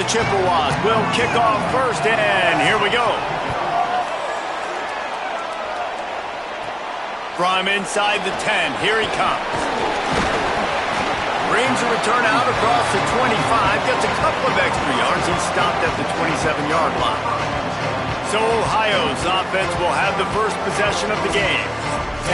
Chippewas will kick off first, and here we go. From inside the 10, here he comes. Brings a return out across the 25, gets a couple of extra yards. He's stopped at the 27-yard line. So Ohio's offense will have the first possession of the game.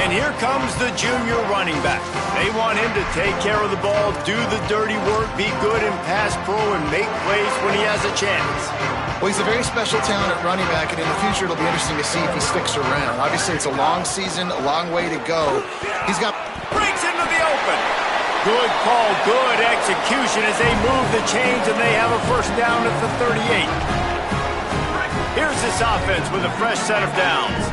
And here comes the junior running back. They want him to take care of the ball, do the dirty work, be good in pass pro, and make plays when he has a chance. Well, he's a very special talent at running back, and in the future it'll be interesting to see if he sticks around. Obviously, it's a long season, a long way to go. He's got... Breaks into the open. Good call, good execution as they move the chains, and they have a first down at the 38. Here's this offense with a fresh set of downs.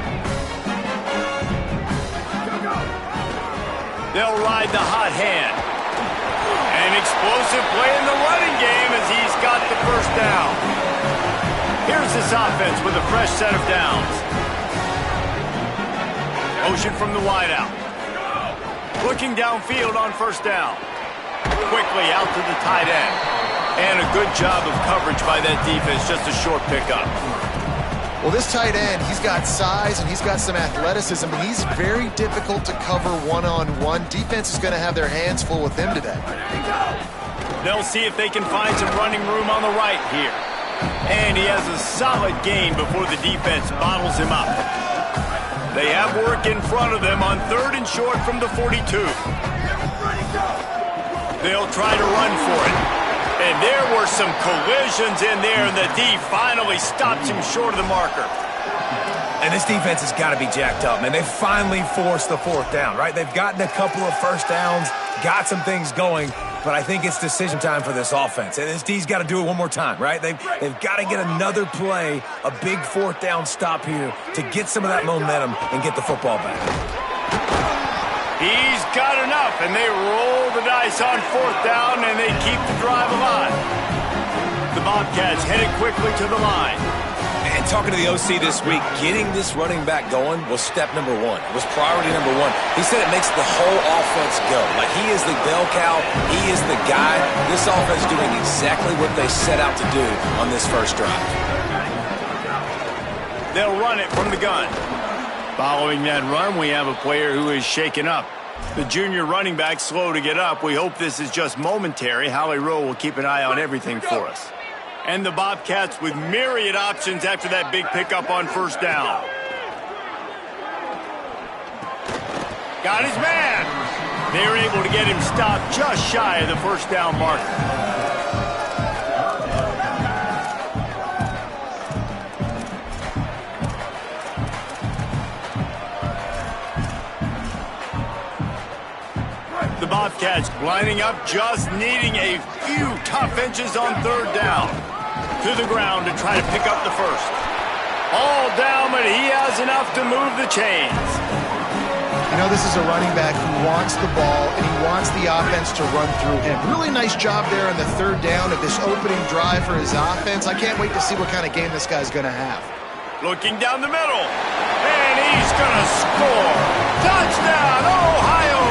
They'll ride the hot hand. An explosive play in the running game as he's got the first down. Here's this offense with a fresh set of downs. Motion from the wideout. Looking downfield on first down. Quickly out to the tight end. And a good job of coverage by that defense, just a short pickup. Well, this tight end, he's got size and he's got some athleticism, and he's very difficult to cover one-on-one. Defense is going to have their hands full with him today. They'll see if they can find some running room on the right here. And he has a solid gain before the defense bottles him up. They have work in front of them on 3rd and short from the 42. They'll try to run for it. And there were some collisions in there, and the D finally stops him short of the marker. And this defense has got to be jacked up, man. They finally forced the 4th down, right? They've gotten a couple of first downs, got some things going, but I think it's decision time for this offense. And this D's got to do it one more time, right? They've got to get another play, a big 4th down stop here to get some of that momentum and get the football back. He's got enough, and they roll the dice on 4th down, and they keep the drive alive. The Bobcats headed quickly to the line. And talking to the OC this week, getting this running back going was step number 1. It was priority number 1. He said it makes the whole offense go. Like, he is the bell cow. He is the guy. This offense is doing exactly what they set out to do on this first drive. They'll run it from the gun. Following that run, we have a player who is shaken up. The junior running back slow to get up. We hope this is just momentary. Howie Rowe will keep an eye on everything for us. And the Bobcats with myriad options after that big pickup on first down. Got his man. They're able to get him stopped just shy of the first down marker. The Bobcats lining up, just needing a few tough inches on 3rd down. To the ground to try to pick up the first. All down, but he has enough to move the chains. You know, this is a running back who wants the ball, and he wants the offense to run through him. Really nice job there on the 3rd down of this opening drive for his offense. I can't wait to see what kind of game this guy's going to have. Looking down the middle, and he's going to score. Touchdown, Ohio!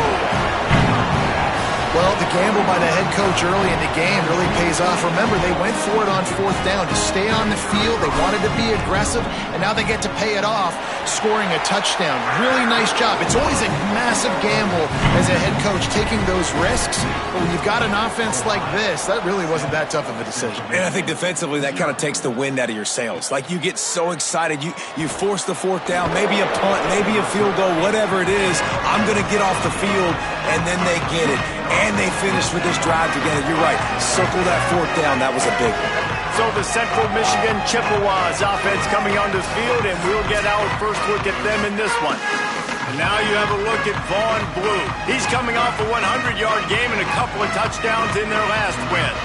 Well, the gamble by the head coach early in the game really pays off. Remember, they went for it on 4th down to stay on the field. They wanted to be aggressive, and now they get to pay it off, scoring a touchdown. Really nice job. It's always a massive gamble as a head coach taking those risks, but when you've got an offense like this, that really wasn't that tough of a decision. And I think defensively, that kind of takes the wind out of your sails. Like, you get so excited. You force the 4th down, maybe a punt, maybe a field goal, whatever it is. I'm going to get off the field, and then they get it. And they finished with this drive together. You're right. Circle that 4th down. That was a big one. So the Central Michigan Chippewas offense coming onto the field, and we'll get our first look at them in this one. And now you have a look at Vaughn Blue. He's coming off a 100-yard game and a couple of touchdowns in their last win.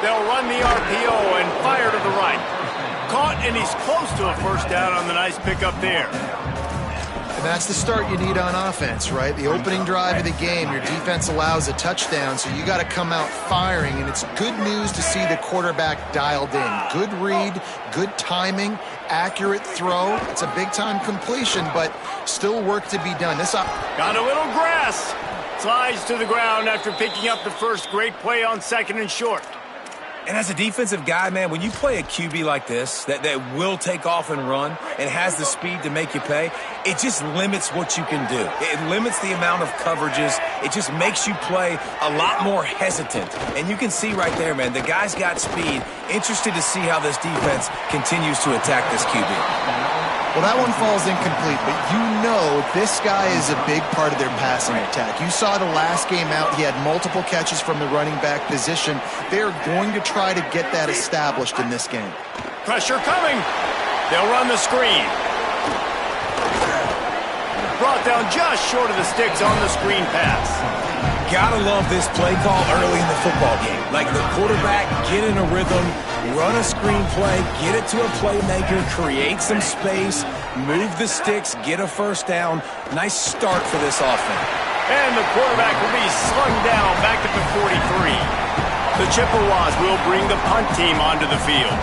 They'll run the RPO and fire to the right. Caught, and he's close to a first down on the nice pickup there. And that's the start you need on offense, right? The opening drive of the game, your defense allows a touchdown, so you got to come out firing, and it's good news to see the quarterback dialed in. Good read, good timing, accurate throw. It's a big-time completion, but still work to be done. Got a little grass. Slides to the ground after picking up the first. Great play on 2nd and short. And as a defensive guy, man, when you play a QB like this that will take off and run and has the speed to make you pay, it just limits what you can do. It limits the amount of coverages. It just makes you play a lot more hesitant. And you can see right there, man, the guy's got speed. Interested to see how this defense continues to attack this QB. Well, that one falls incomplete, but you know this guy is a big part of their passing attack. You saw the last game out, he had multiple catches from the running back position. They're going to try to get that established in this game. Pressure coming. They'll run the screen. Brought down just short of the sticks on the screen pass. Gotta love this play call early in the football game. Like the quarterback, get in a rhythm, run a screen play, get it to a playmaker, create some space, move the sticks, get a first down. Nice start for this offense. And the quarterback will be slung down back at the 43. The Chippewas will bring the punt team onto the field.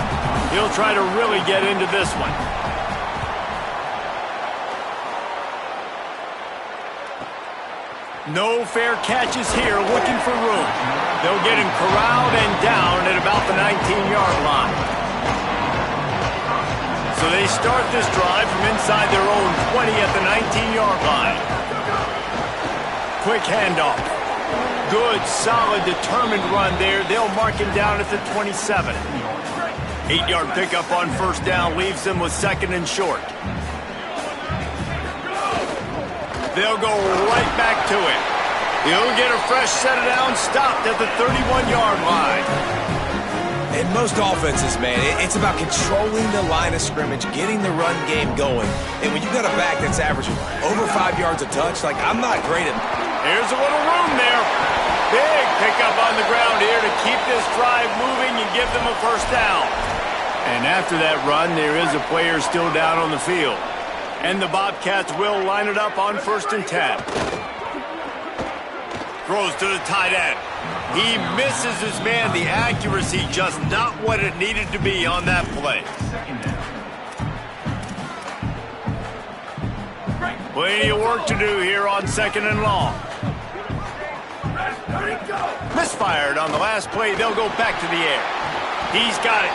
He'll try to really get into this one. No fair catches here, looking for room. They'll get him corralled and down at about the 19-yard line. So they start this drive from inside their own 20 at the 19-yard line. Quick handoff. Good, solid, determined run there. They'll mark him down at the 27. 8-yard pickup on first down leaves them with 2nd and short. They'll go right back to it. He'll get a fresh set of downs, stopped at the 31-yard line. In most offenses, man, it's about controlling the line of scrimmage, getting the run game going. And when you got a back that's averaging over 5 yards a touch, like I'm not great at. Here's a little room there. Big pickup on the ground here to keep this drive moving and give them a first down. And after that run, there is a player still down on the field. And the Bobcats will line it up on 1st and 10. Throws to the tight end. He misses his man. The accuracy just not what it needed to be on that play. Plenty of work to do here on 2nd and long. Misfired on the last play. They'll go back to the air. He's got it.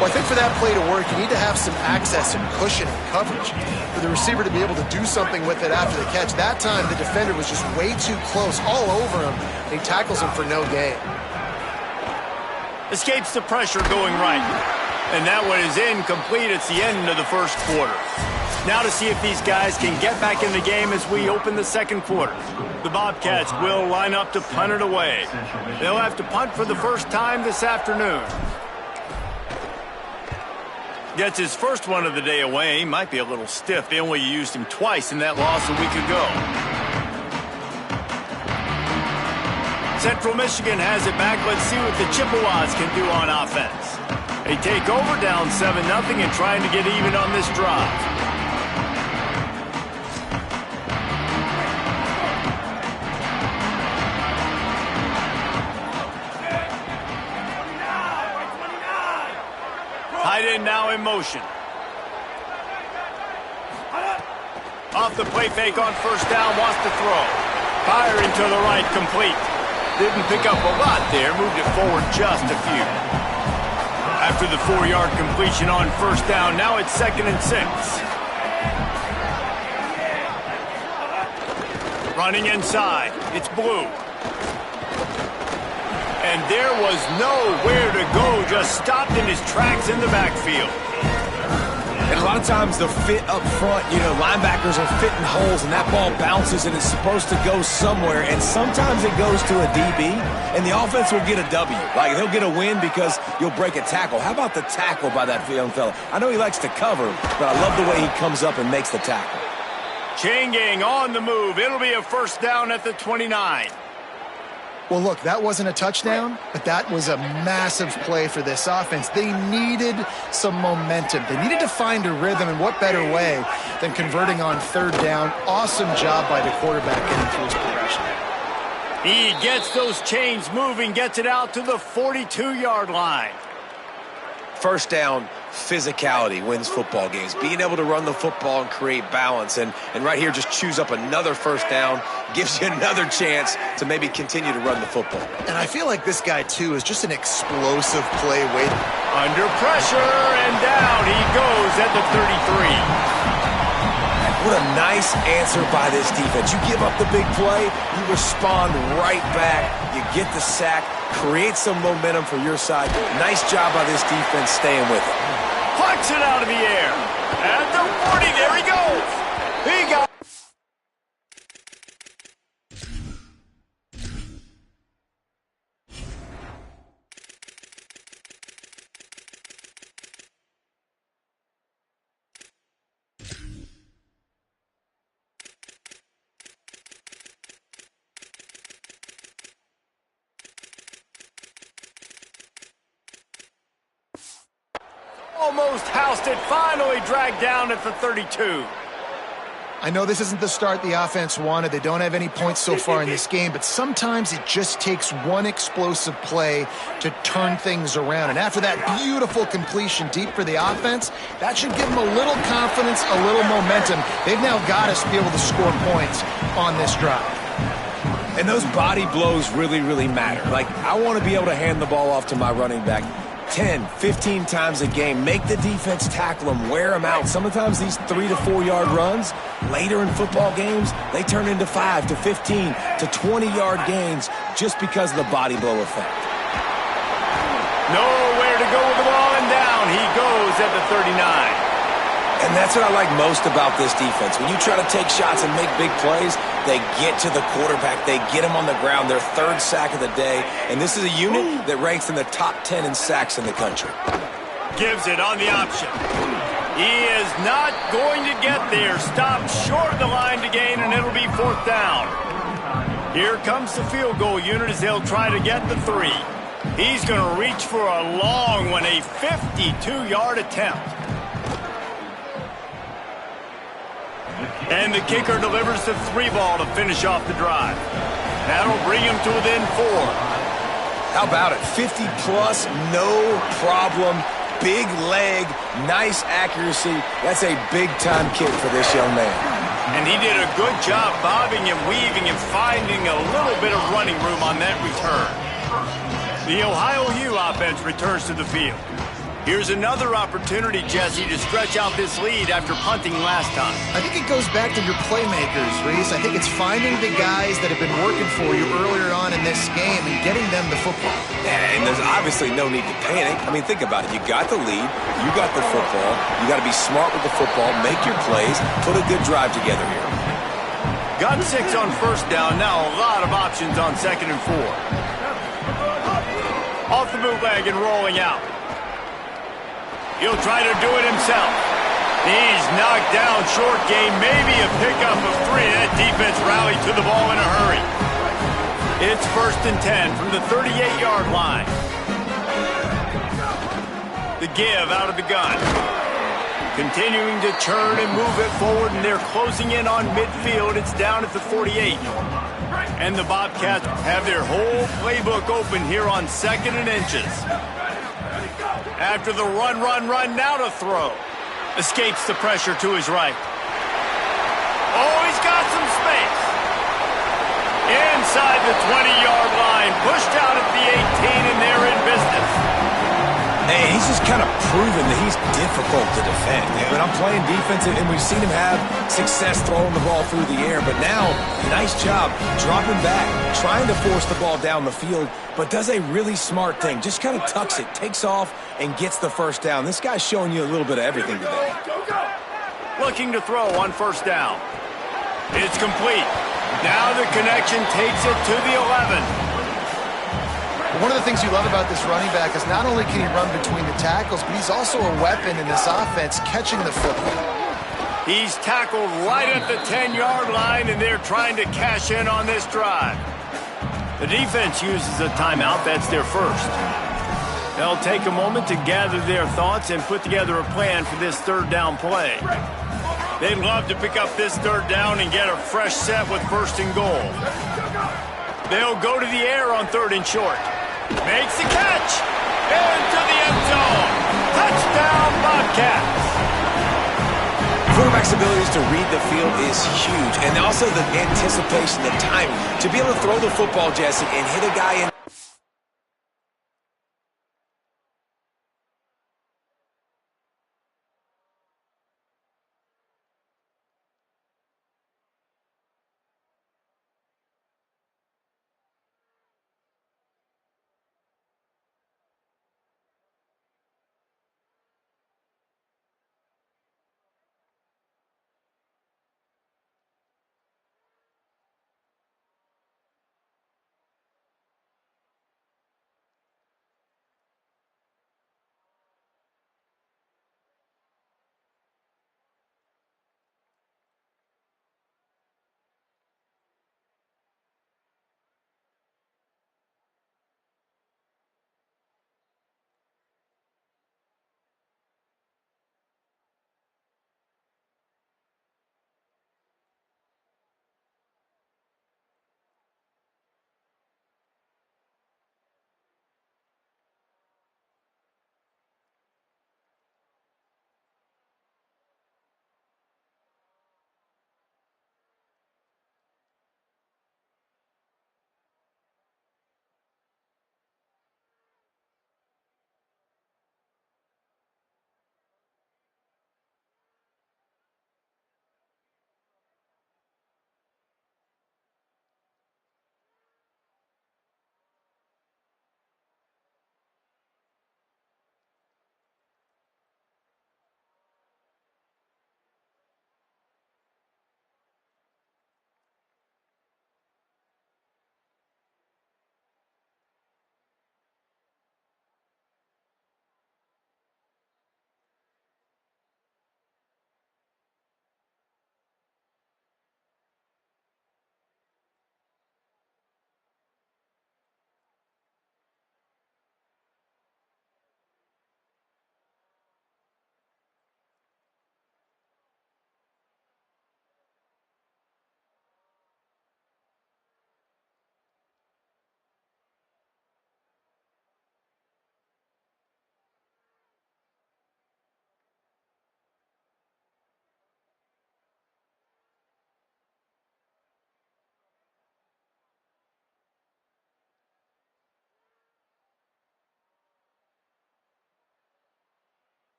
Well, I think for that play to work, you need to have some access and cushion and coverage for the receiver to be able to do something with it after the catch. That time, the defender was just way too close, all over him, and he tackles him for no gain. Escapes the pressure going right. And that one is incomplete. It's the end of the first quarter. Now to see if these guys can get back in the game as we open the second quarter. The Bobcats will line up to punt it away. They'll have to punt for the first time this afternoon. Gets his first one of the day away. He might be a little stiff. They only used him twice in that loss a week ago. Central Michigan has it back. Let's see what the Chippewas can do on offense. They take over down 7-0 and trying to get even on this drive. Tight end now in motion. Off the play fake on first down, wants to throw. Firing to the right, complete. Didn't pick up a lot there, moved it forward just a few. After the 4-yard completion on first down, now it's 2nd and 6. Running inside, it's Blue. And there was nowhere to go, just stopped in his tracks in the backfield. And a lot of times the fit up front, you know, linebackers are fitting holes and that ball bounces and it's supposed to go somewhere. And sometimes it goes to a DB and the offense will get a W. Like they'll get a win because you'll break a tackle. How about the tackle by that young fella? I know he likes to cover, but I love the way he comes up and makes the tackle. Chain gang on the move. It'll be a first down at the 29. Well, look, that wasn't a touchdown, but that was a massive play for this offense. They needed some momentum. They needed to find a rhythm, and what better way than converting on third down. Awesome job by the quarterback getting through his progression. He gets those chains moving, gets it out to the 42-yard line. First down, physicality wins football games. Being able to run the football and create balance. And right here, just choose up another first down, gives you another chance to maybe continue to run the football. And I feel like this guy, too, is just an explosive play waiting. Under pressure, and down he goes at the 33. What a nice answer by this defense. You give up the big play, you respond right back, you get the sack, create some momentum for your side. Nice job by this defense staying with it. Plucks it out of the air. At the 40, there he goes. He got... Almost housed it, finally dragged down at the 32. I know this isn't the start the offense wanted. They don't have any points so far in this game, but sometimes it just takes one explosive play to turn things around. And after that beautiful completion deep for the offense, that should give them a little confidence, a little momentum. They've now got us to be able to score points on this drive. And those body blows really, really matter. Like, I want to be able to hand the ball off to my running back 10, 15 times a game. Make the defense tackle them, wear them out. Sometimes these 3 to 4 yard runs, later in football games, they turn into 5 to 15 to 20 yard gains just because of the body blow effect. Nowhere to go with the ball, and down he goes at the 39. And that's what I like most about this defense. When you try to take shots and make big plays, they get to the quarterback. They get him on the ground, their third sack of the day. And this is a unit that ranks in the top 10 in sacks in the country. Gives it on the option. He is not going to get there. Stopped short of the line to gain, and it'll be fourth down. Here comes the field goal unit as they'll try to get the 3. He's going to reach for a long one, a 52-yard attempt. And the kicker delivers the 3 ball to finish off the drive. That'll bring him to within 4. How about it? 50-plus, no problem. Big leg, nice accuracy. That's a big-time kick for this young man. And he did a good job bobbing and weaving and finding a little bit of running room on that return. The Ohio U offense returns to the field. Here's another opportunity, Jesse, to stretch out this lead after punting last time. I think it goes back to your playmakers, Reese. I think it's finding the guys that have been working for you earlier on in this game and getting them the football. And there's obviously no need to panic. I mean, think about it. You got the lead. You got the football. You got to be smart with the football. Make your plays. Put a good drive together here. Got 6 on first down. Now a lot of options on 2nd and 4. Off the bootleg and rolling out. He'll try to do it himself. He's knocked down short gain, maybe a pickup of 3. That defense rallied to the ball in a hurry. It's 1st and 10 from the 38-yard line. The give out of the gun. Continuing to churn and move it forward, and they're closing in on midfield. It's down at the 48. And the Bobcats have their whole playbook open here on 2nd and inches. After the run, now to throw. Escapes the pressure to his right. Oh, he's got some space. Inside the 20-yard line. Pushed out at the 18, and they're in business. Hey, he's just kind of proven that he's difficult to defend. But I'm playing defense, and we've seen him have success throwing the ball through the air. But now, nice job dropping back, trying to force the ball down the field, but does a really smart thing. Just kind of tucks it, takes off, and gets the first down. This guy's showing you a little bit of everything today. Looking to throw on first down. It's complete. Now the connection takes it to the 11. One of the things you love about this running back is not only can he run between the tackles, but he's also a weapon in this offense catching the football. He's tackled right at the 10-yard line, and they're trying to cash in on this drive. The defense uses a timeout. That's their first. They'll take a moment to gather their thoughts and put together a plan for this third down play. They'd love to pick up this third down and get a fresh set with first and goal. They'll go to the air on third and short. Makes the catch. Into the end zone. Touchdown, Bobcats. Quarterback's abilities to read the field is huge, and also the anticipation, the timing. To be able to throw the football, Jesse, and hit a guy in.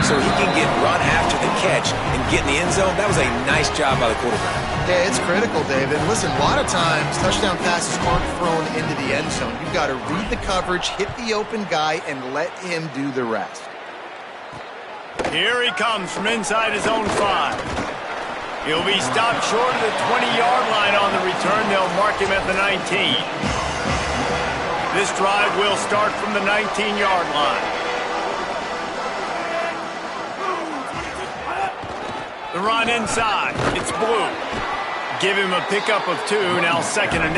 So he can get run after the catch and get in the end zone. That was a nice job by the quarterback. Yeah, it's critical, David. Listen, a lot of times touchdown passes aren't thrown into the end zone. You've got to read the coverage, hit the open guy, and let him do the rest. Here he comes from inside his own 5. He'll be stopped short of the 20-yard line on the return. They'll mark him at the 19. This drive will start from the 19-yard line. The run inside. It's Blue. Give him a pickup of 2, now 2nd and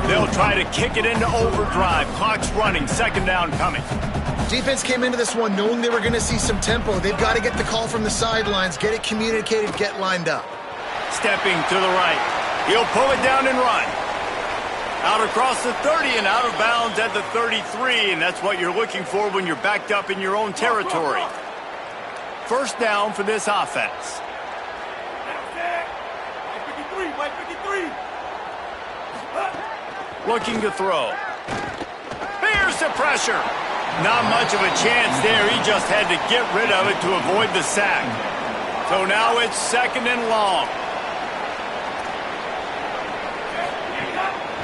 8. They'll try to kick it into overdrive. Clock's running, 2nd down coming. Defense came into this one knowing they were going to see some tempo. They've got to get the call from the sidelines, get it communicated, get lined up. Stepping to the right. He'll pull it down and run. Out across the 30 and out of bounds at the 33, and that's what you're looking for when you're backed up in your own territory. First down for this offense. Looking to throw. Here's the pressure. Not much of a chance there. He just had to get rid of it to avoid the sack. So now it's 2nd and long.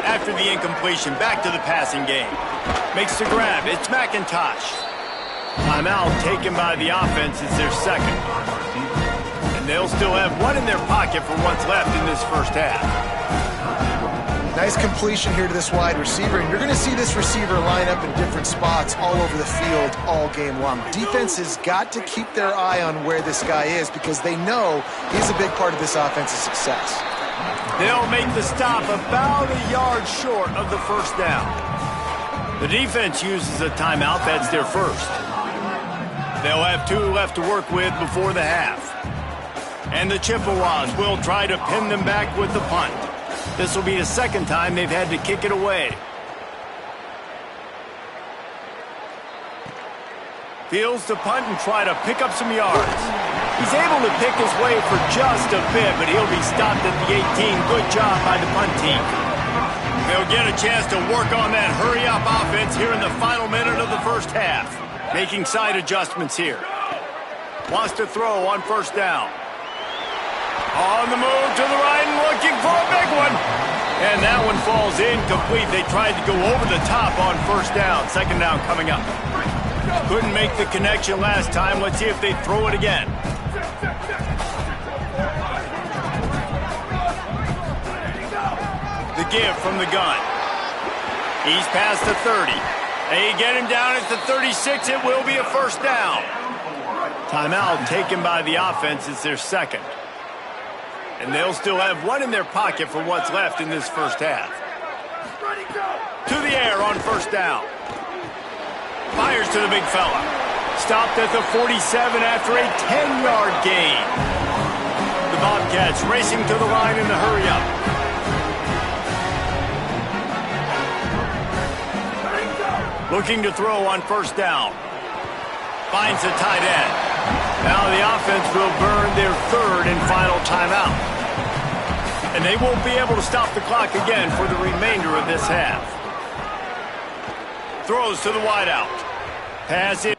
After the incompletion, back to the passing game. Makes the grab. It's McIntosh. Timeout taken by the offense. It's their 2nd. And they'll still have one in their pocket for what's left in this first half. Nice completion here to this wide receiver, and you're going to see this receiver line up in different spots all over the field all game long. Defense has got to keep their eye on where this guy is because they know he's a big part of this offense's success. They'll make the stop about a yard short of the first down. The defense uses a timeout. That's their first. They'll have 2 left to work with before the half. And the Chippewas will try to pin them back with the punt. This will be the second time they've had to kick it away. Fields to punt and try to pick up some yards. He's able to pick his way for just a bit, but he'll be stopped at the 18. Good job by the punt team. They'll get a chance to work on that hurry-up offense here in the final minute of the first half. Making side adjustments here. Wants to throw on first down. On the move to the right and looking for a big one. And that one falls incomplete. They tried to go over the top on first down. Second down coming up. Couldn't make the connection last time. Let's see if they throw it again. The give from the gun. He's past the 30. They get him down at the 36. It will be a first down. Timeout taken by the offense. It's their second. And they'll still have one in their pocket for what's left in this first half. To the air on first down. Fires to the big fella. Stopped at the 47 after a 10-yard gain. The Bobcats racing to the line in the hurry-up. Looking to throw on first down. Finds a tight end. Now the offense will burn their third and final timeout. And they won't be able to stop the clock again for the remainder of this half. Throws to the wideout. Pass it.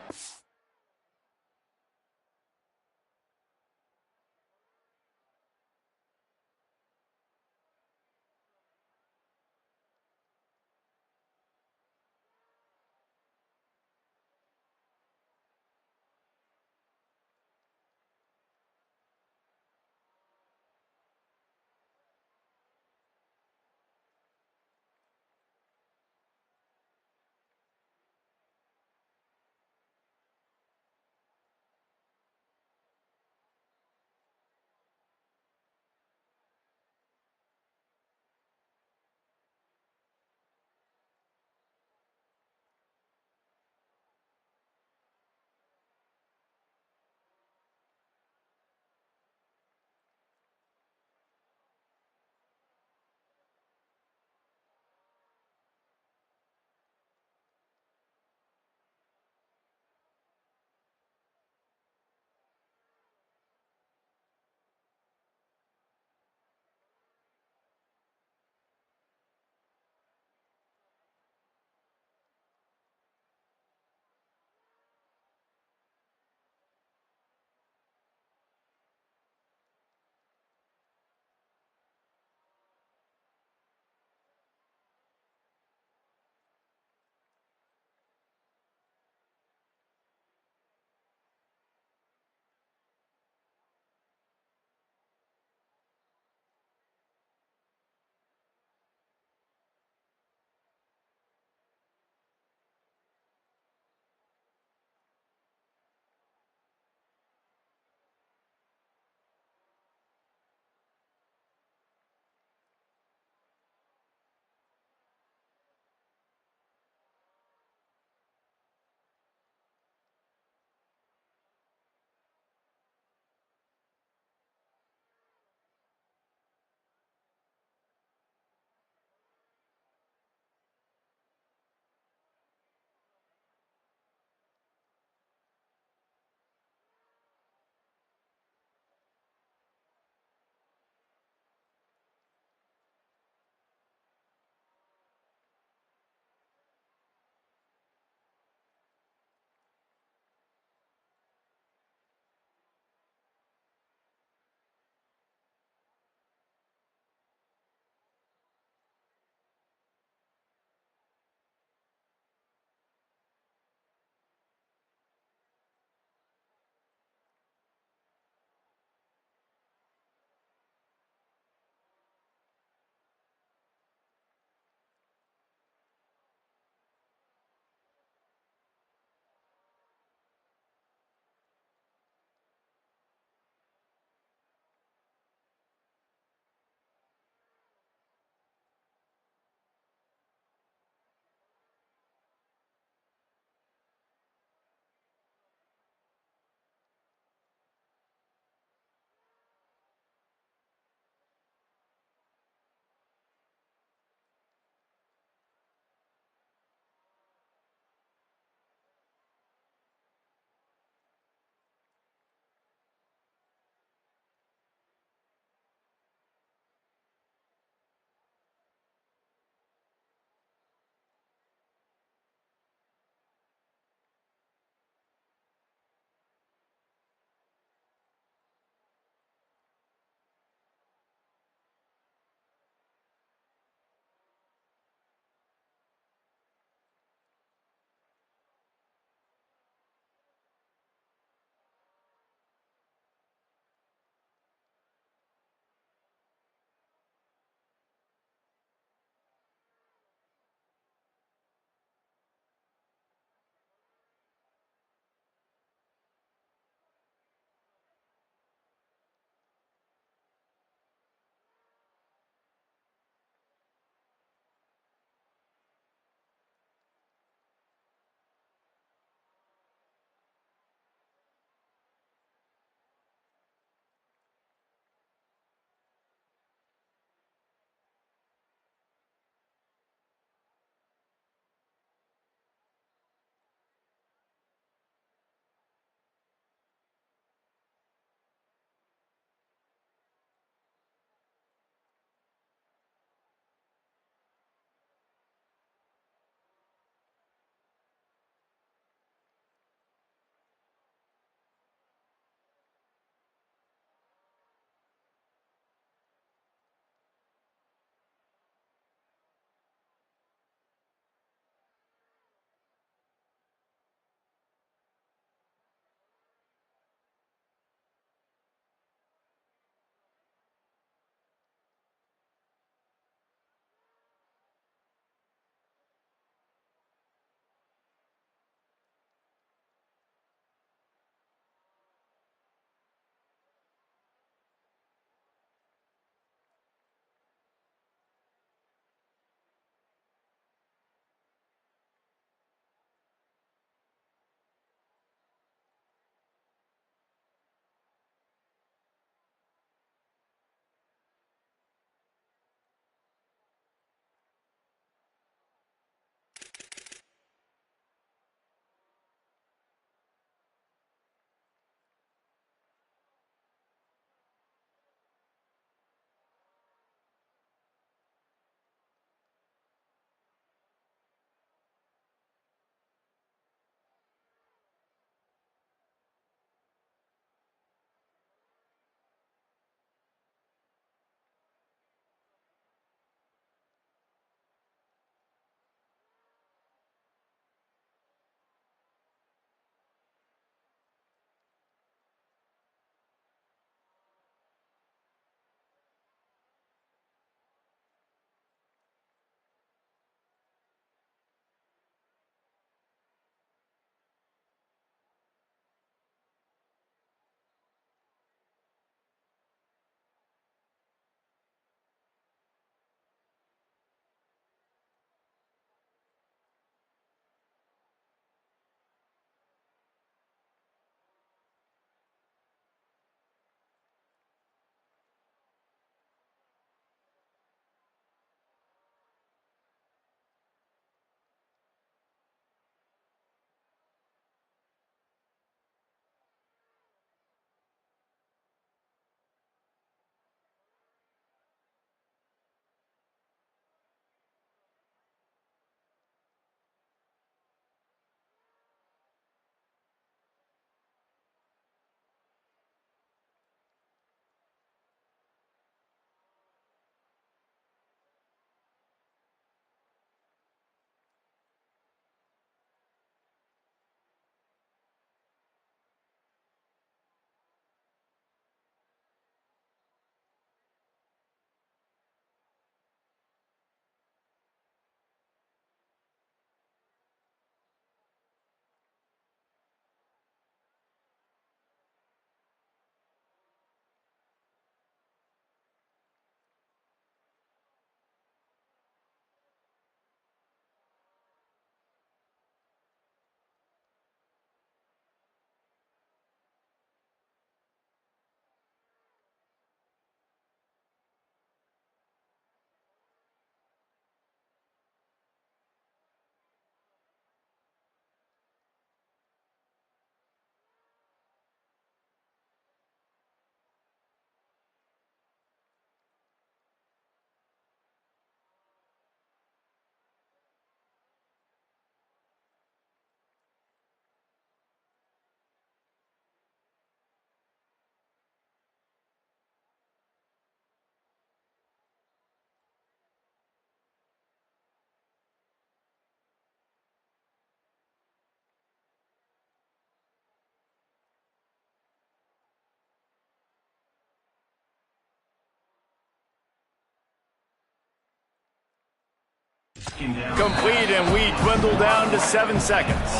Complete, and we dwindle down to 7 seconds.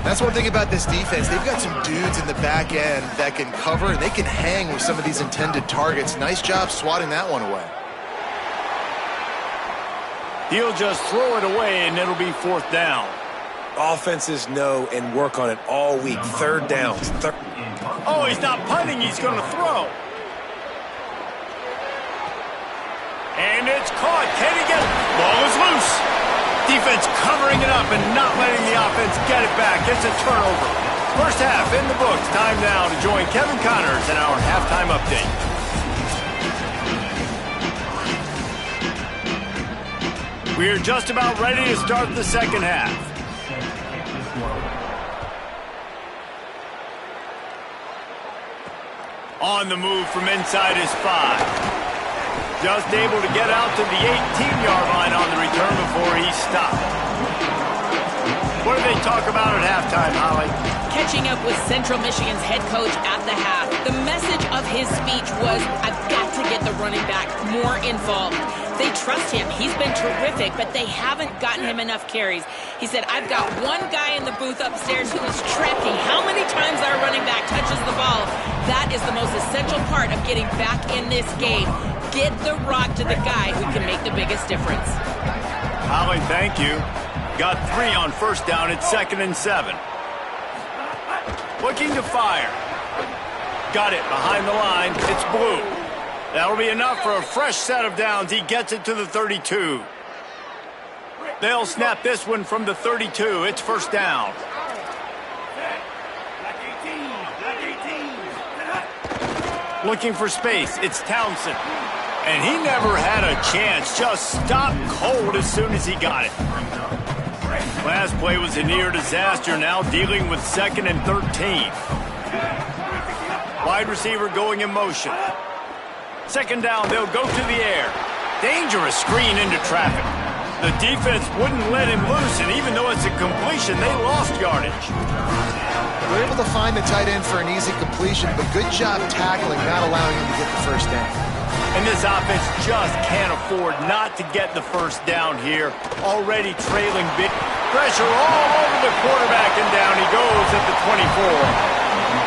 That's one thing about this defense. They've got some dudes in the back end that can cover, and they can hang with some of these intended targets. Nice job swatting that one away. He'll just throw it away, and it'll be 4th down. Offenses know and work on it all week. 3rd downs. Oh, he's not punting. He's going to throw. And it's caught. Can he get it? Ball is loose. Defense covering it up and not letting the offense get it back. It's a turnover. First half in the books. Time now to join Kevin Connors in our halftime update. We're just about ready to start the second half. On the move from inside his 5. Just able to get out to the 18-yard line on the return before he stopped. What do they talk about at halftime, Holly? Catching up with Central Michigan's head coach at the half. The message of his speech was, I've got to get the running back more involved. They trust him. He's been terrific, but they haven't gotten him enough carries. He said, I've got one guy in the booth upstairs who is tracking how many times our running back touches the ball. That is the most essential part of getting back in this game. Get the rock to the guy who can make the biggest difference. Holly, thank you. Got 3 on 1st down. It's 2nd and 7. Looking to fire. Got it behind the line. It's blue. That'll be enough for a fresh set of downs. He gets it to the 32. They'll snap this one from the 32. It's 1st down. Looking for space. It's Townsend. And he never had a chance. Just stopped cold as soon as he got it. Last play was a near disaster. Now dealing with 2nd and 13. Wide receiver going in motion. 2nd down, they'll go to the air. Dangerous screen into traffic. The defense wouldn't let him loose, and even though it's a completion, they lost yardage. We're able to find the tight end for an easy completion, but good job tackling, not allowing him to get the 1st down. And this offense just can't afford not to get the 1st down here. Already trailing big. Pressure all over the quarterback, and down he goes at the 24.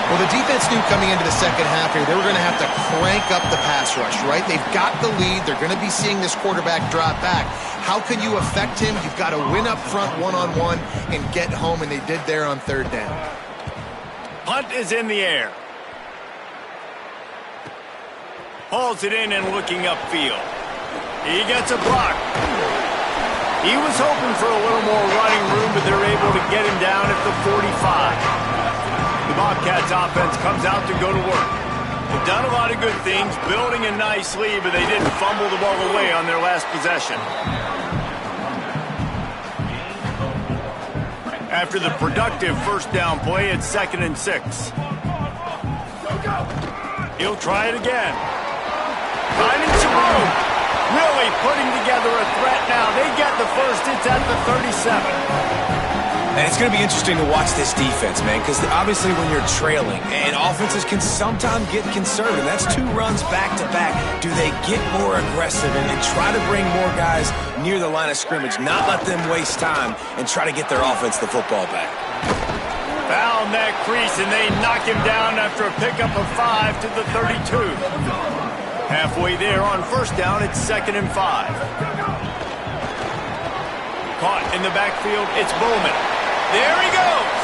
Well, the defense knew coming into the second half here, they were going to have to crank up the pass rush, right? They've got the lead. They're going to be seeing this quarterback drop back. How can you affect him? You've got to win up front one-on-one and get home, and they did there on 3rd down. Punt is in the air. Hauls it in and looking upfield. He gets a block. He was hoping for a little more running room, but they're able to get him down at the 45. The Bobcats offense comes out to go to work. They've done a lot of good things, building a nice lead, but they didn't fumble the ball away on their last possession. After the productive 1st down play, it's 2nd and 6. He'll try it again. Finding some room. Really putting together a threat now. They get the 1st. It's at the 37. And it's going to be interesting to watch this defense, man, because obviously when you're trailing, and offenses can sometimes get conservative. That's 2 runs back-to-back. Do they get more aggressive and try to bring more guys near the line of scrimmage, not let them waste time, and try to get their offense the football back? Found that crease, and they knock him down after a pickup of 5 to the 32. Halfway there on 1st down, it's 2nd and 5. Caught in the backfield, it's Bowman. There he goes.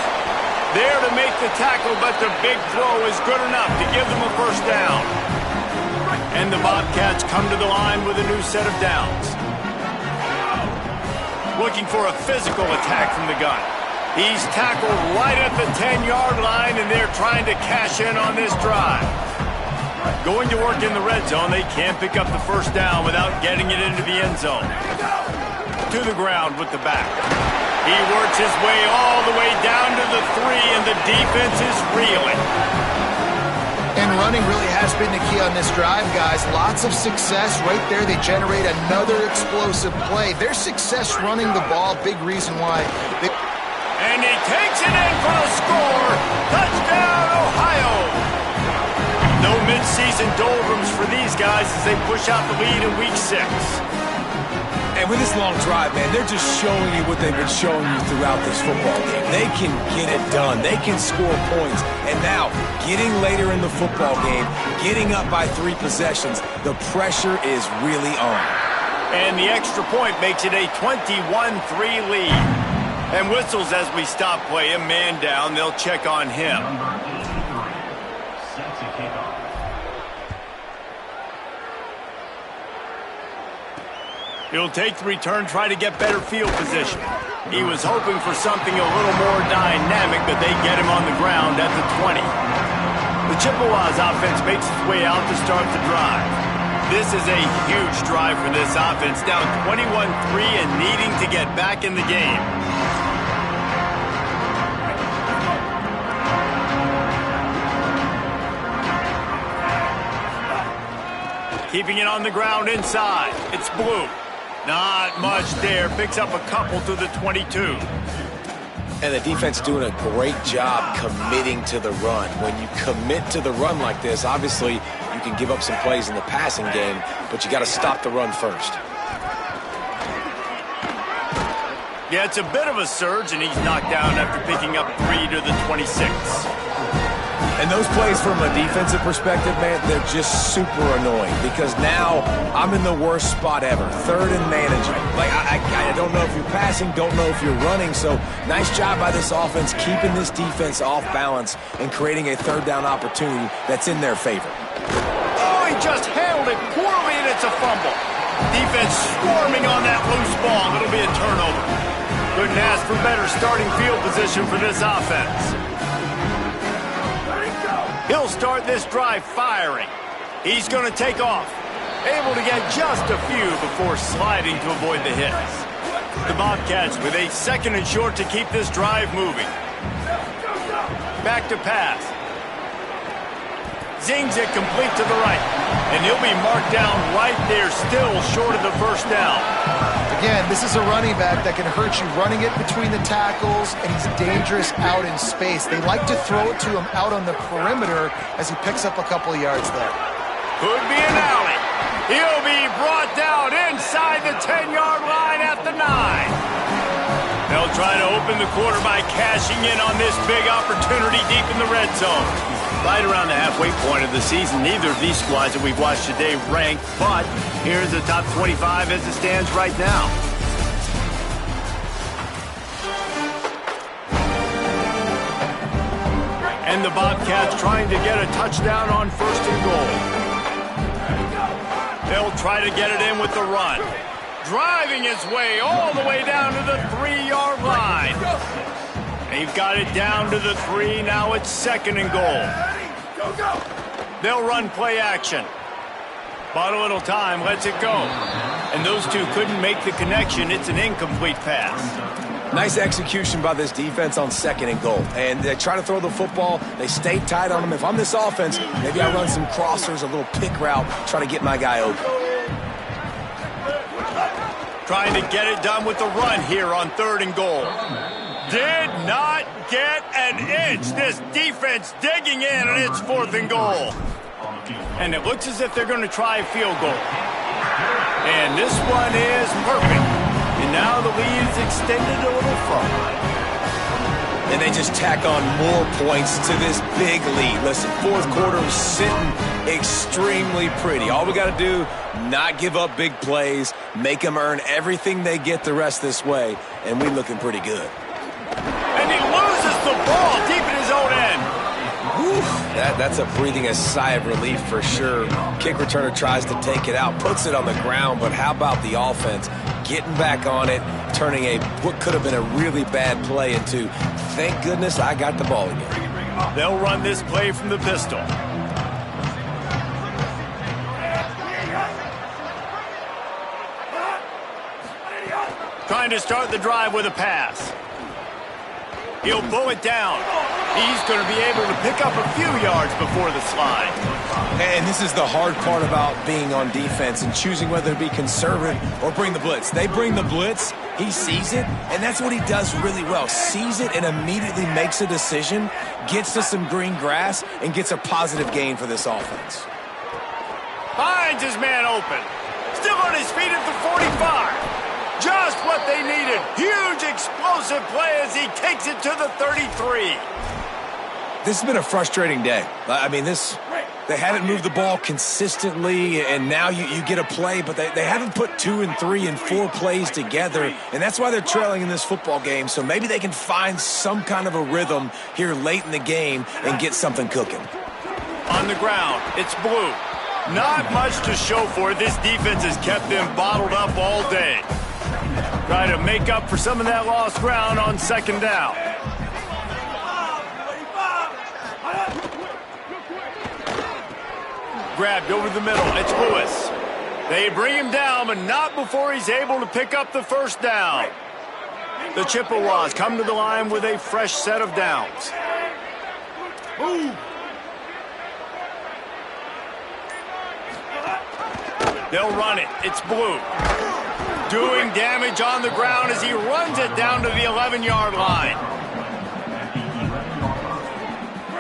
There to make the tackle, but the big throw is good enough to give them a 1st down. And the Bobcats come to the line with a new set of downs. Looking for a physical attack from the gun. He's tackled right at the 10-yard line, and they're trying to cash in on this drive. Going to work in the red zone, they can't pick up the 1st down without getting it into the end zone. To the ground with the back. He works his way all the way down to the 3, and the defense is reeling. And running really has been the key on this drive, guys. Lots of success right there. They generate another explosive play. Their success running the ball, big reason why. And he takes it in for the score. Touchdown, Ohio. No midseason doldrums for these guys as they push out the lead in Week 6. And with this long drive, man, they're just showing you what they've been showing you throughout this football game. They can get it done. They can score points. And now, getting later in the football game, getting up by 3 possessions, the pressure is really on. And the extra point makes it a 21-3 lead. And whistles as we stop play. A man down. They'll check on him. He'll take the return, try to get better field position. He was hoping for something a little more dynamic, but they get him on the ground at the 20. The Chippewas offense makes its way out to start the drive. This is a huge drive for this offense, down 21-3 and needing to get back in the game. Keeping it on the ground inside. It's Blue. Not much there. Picks up a couple to the 22. And the defense doing a great job committing to the run. When you commit to the run like this, obviously you can give up some plays in the passing game, but you got to stop the run first. Yeah, it's a bit of a surge, and he's knocked down after picking up 3 to the 26. And those plays from a defensive perspective, man, they're just super annoying because now I'm in the worst spot ever, 3rd and managing. Like, I don't know if you're passing, don't know if you're running, so nice job by this offense keeping this defense off balance and creating a 3rd down opportunity that's in their favor. Oh, he just handled it poorly, and it's a fumble. Defense swarming on that loose ball. It'll be a turnover. Couldn't ask for better starting field position for this offense. He'll start this drive firing. He's going to take off. Able to get just a few before sliding to avoid the hits. The Bobcats with a 2nd and short to keep this drive moving. Back to pass. Zings it complete to the right. And he'll be marked down right there, still short of the 1st down. Again, this is a running back that can hurt you running it between the tackles, and he's dangerous out in space. They like to throw it to him out on the perimeter as he picks up a couple of yards there. Could be an alley. He'll be brought down inside the 10-yard line at the 9. They'll try to open the quarter by cashing in on this big opportunity deep in the red zone. Right around the halfway point of the season, neither of these squads that we've watched today ranked, but here's the top 25 as it stands right now. And the Bobcats trying to get a touchdown on 1st and goal. They'll try to get it in with the run. Driving his way all the way down to the 3-yard line. They've got it down to the 3. Now it's 2nd and goal. They'll run play action. Bought a little time, lets it go. And those two couldn't make the connection. It's an incomplete pass. Nice execution by this defense on 2nd and goal. And they try to throw the football. They stay tight on them. If I'm this offense, maybe I run some crossers, a little pick route, try to get my guy open. Trying to get it done with the run here on 3rd and goal. Did not get an inch. This defense digging in, and it's 4th and goal. And it looks as if they're going to try a field goal. And this one is perfect. And now the lead is extended a little further. And they just tack on more points to this big lead. Listen, 4th quarter sitting extremely pretty. All we got to do, not give up big plays, make them earn everything they get the rest this way, and we're looking pretty good. And he loses the ball deep in his own end. Whew, that's a breathing a sigh of relief for sure. Kick returner tries to take it out, puts it on the ground, but how about the offense getting back on it, turning what could have been a really bad play into, thank goodness I got the ball again. They'll run this play from the pistol. Trying to start the drive with a pass. He'll pull it down. He's going to be able to pick up a few yards before the slide. And this is the hard part about being on defense and choosing whether to be conservative or bring the blitz. They bring the blitz, he sees it, and that's what he does really well. Sees it and immediately makes a decision, gets to some green grass, and gets a positive gain for this offense. Finds his man open. Still on his feet at the 45. Just what they needed. Huge explosive play as he takes it to the 33. This has been a frustrating day. I mean, they haven't moved the ball consistently, and now you get a play, but they haven't put 2 and 3 and 4 plays together, and that's why they're trailing in this football game. So maybe they can find some kind of a rhythm here late in the game and get something cooking. On the ground, it's Blue. Not much to show for it. This defense has kept them bottled up all day. Try to make up for some of that lost ground on second down. Grabbed over the middle. It's Lewis. They bring him down, but not before he's able to pick up the first down. The Chippewas come to the line with a fresh set of downs. Ooh. They'll run it. It's Blue. Doing damage on the ground as he runs it down to the 11-yard line.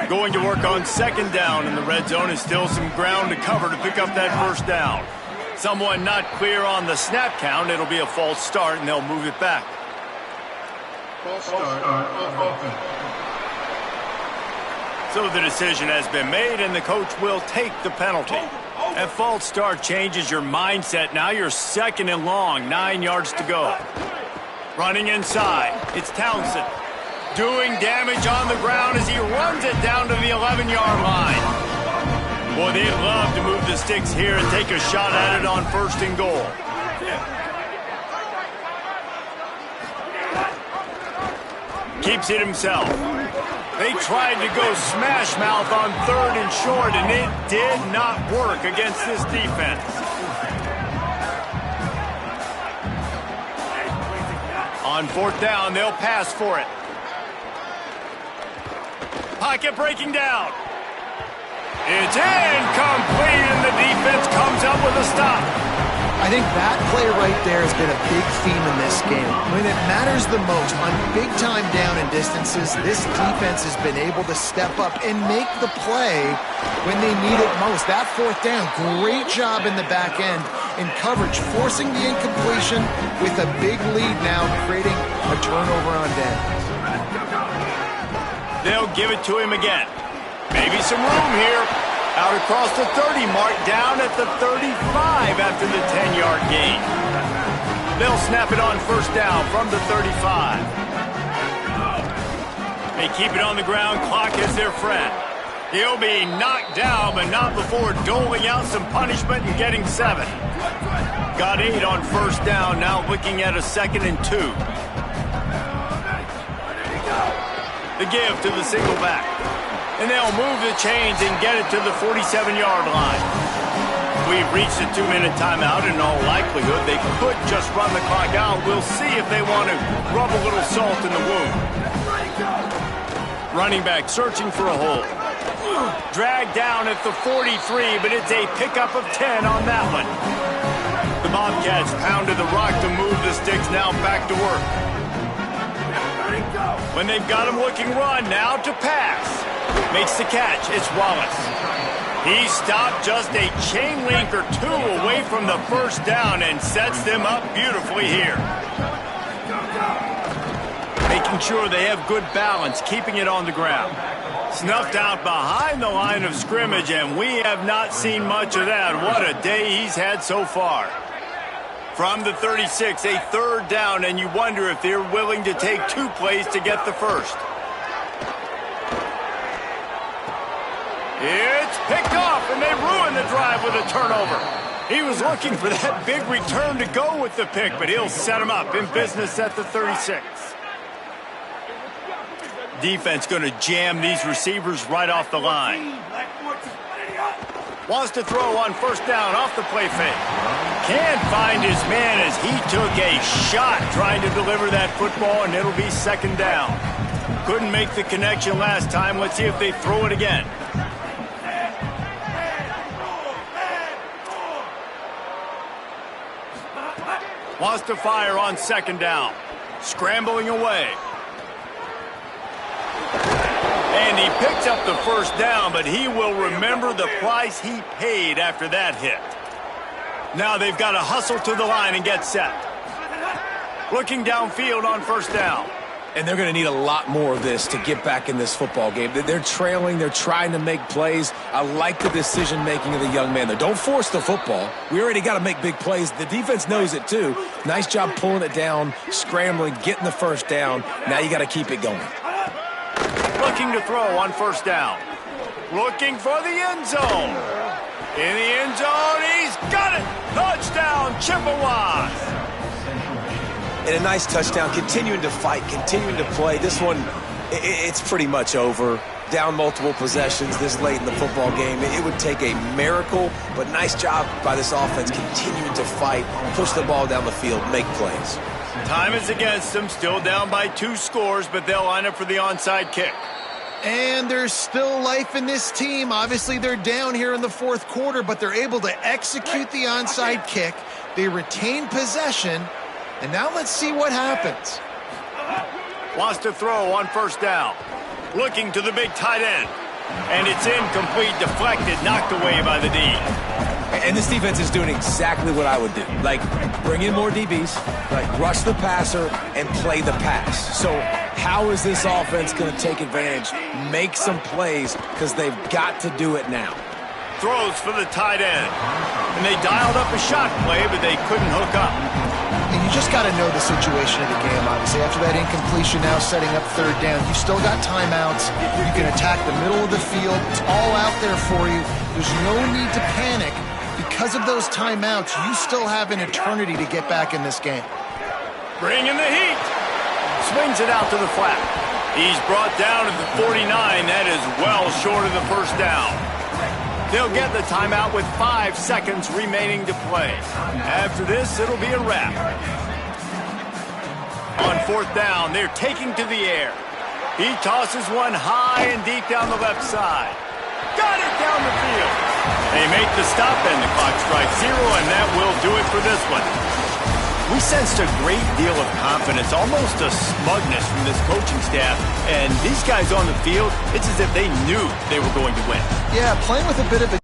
Going to work on second down in the red zone is still some ground to cover to pick up that first down. Someone not clear on the snap count. It'll be a false start, and they'll move it back. False start. So the decision has been made, and the coach will take the penalty. That false start changes your mindset. Now you're second and long, 9 yards to go. Running inside, it's Townsend. Doing damage on the ground as he runs it down to the 11-yard line. Boy, they'd love to move the sticks here and take a shot at it on first and goal. Keeps it himself. They tried to go smash mouth on third and short, and it did not work against this defense. On fourth down, they'll pass for it. Pocket breaking down. It's incomplete, and the defense comes up with a stop. I think that play right there has been a big theme in this game. When it matters the most, on big-time down and distances, this defense has been able to step up and make the play when they need it most. That fourth down, great job in the back end in coverage, forcing the incompletion with a big lead now, creating a turnover on downs. They'll give it to him again. Maybe some room here. Out across the 30 mark, down at the 35 after the 10-yard gain. They'll snap it on first down from the 35. They keep it on the ground. Clock is their friend. He'll be knocked down, but not before doling out some punishment and getting 7. Got 8 on first down, now looking at a 2nd and 2. The give to the single back. And they'll move the chains and get it to the 47-yard line. We've reached a 2-minute timeout. In all likelihood, they could just run the clock out. We'll see if they want to rub a little salt in the wound. Running back searching for a hole. Dragged down at the 43, but it's a pickup of 10 on that one. The Bobcats pounded the rock to move the sticks, now back to work. When they've got him looking run, now to pass. Makes the catch. It's Wallace. He stopped just a chain link or 2 away from the first down and sets them up beautifully here. Making sure they have good balance, keeping it on the ground. Snuffed out behind the line of scrimmage, and we have not seen much of that. What a day he's had so far. From the 36, a third down, and you wonder if they're willing to take 2 plays to get the first. It's picked off, and they ruin the drive with a turnover. He was looking for that big return to go with the pick, but he'll set him up in business at the 36. Defense going to jam these receivers right off the line. Wants to throw on first down off the play fake. Can't find his man as he took a shot trying to deliver that football, and it'll be second down. Couldn't make the connection last time. Let's see if they throw it again. Wants to fire on second down. Scrambling away. And he picks up the first down, but he will remember the price he paid after that hit. Now they've got to hustle to the line and get set. Looking downfield on first down. And they're going to need a lot more of this to get back in this football game. They're trailing. They're trying to make plays. I like the decision-making of the young man, though. Don't force the football. We already got to make big plays. The defense knows it, too. Nice job pulling it down, scrambling, getting the first down. Now you got to keep it going. Looking to throw on first down. Looking for the end zone. In the end zone, he's got it. Touchdown, Chippewas. And a nice touchdown, continuing to fight, continuing to play. This one, it's pretty much over. Down multiple possessions this late in the football game. It would take a miracle, but nice job by this offense continuing to fight, push the ball down the field, make plays. Time is against them, still down by 2 scores, but they'll line up for the onside kick. And there's still life in this team. Obviously, they're down here in the fourth quarter, but they're able to execute the onside kick. They retain possession. And now let's see what happens. Wants to throw on first down. Looking to the big tight end. And it's incomplete, deflected, knocked away by the D. And this defense is doing exactly what I would do. Like, bring in more DBs, like rush the passer, and play the pass. So how is this offense going to take advantage, make some plays, because they've got to do it now. Throws for the tight end. And they dialed up a shot play, but they couldn't hook up. And you just got to know the situation of the game, obviously. After that incompletion, now setting up third down. You still got timeouts. You can attack the middle of the field. It's all out there for you. There's no need to panic. Because of those timeouts, you still have an eternity to get back in this game. Bringing the heat. Swings it out to the flat. He's brought down at the 49. That is well short of the first down. They'll get the timeout with 5 seconds remaining to play. After this, it'll be a wrap. On fourth down, they're taking to the air. He tosses one high and deep down the left side. Got it down the field. They make the stop and the clock strikes 0, and that will do it for this one. We sensed a great deal of confidence, almost a smugness from this coaching staff. And these guys on the field, it's as if they knew they were going to win. Yeah, playing with a bit of a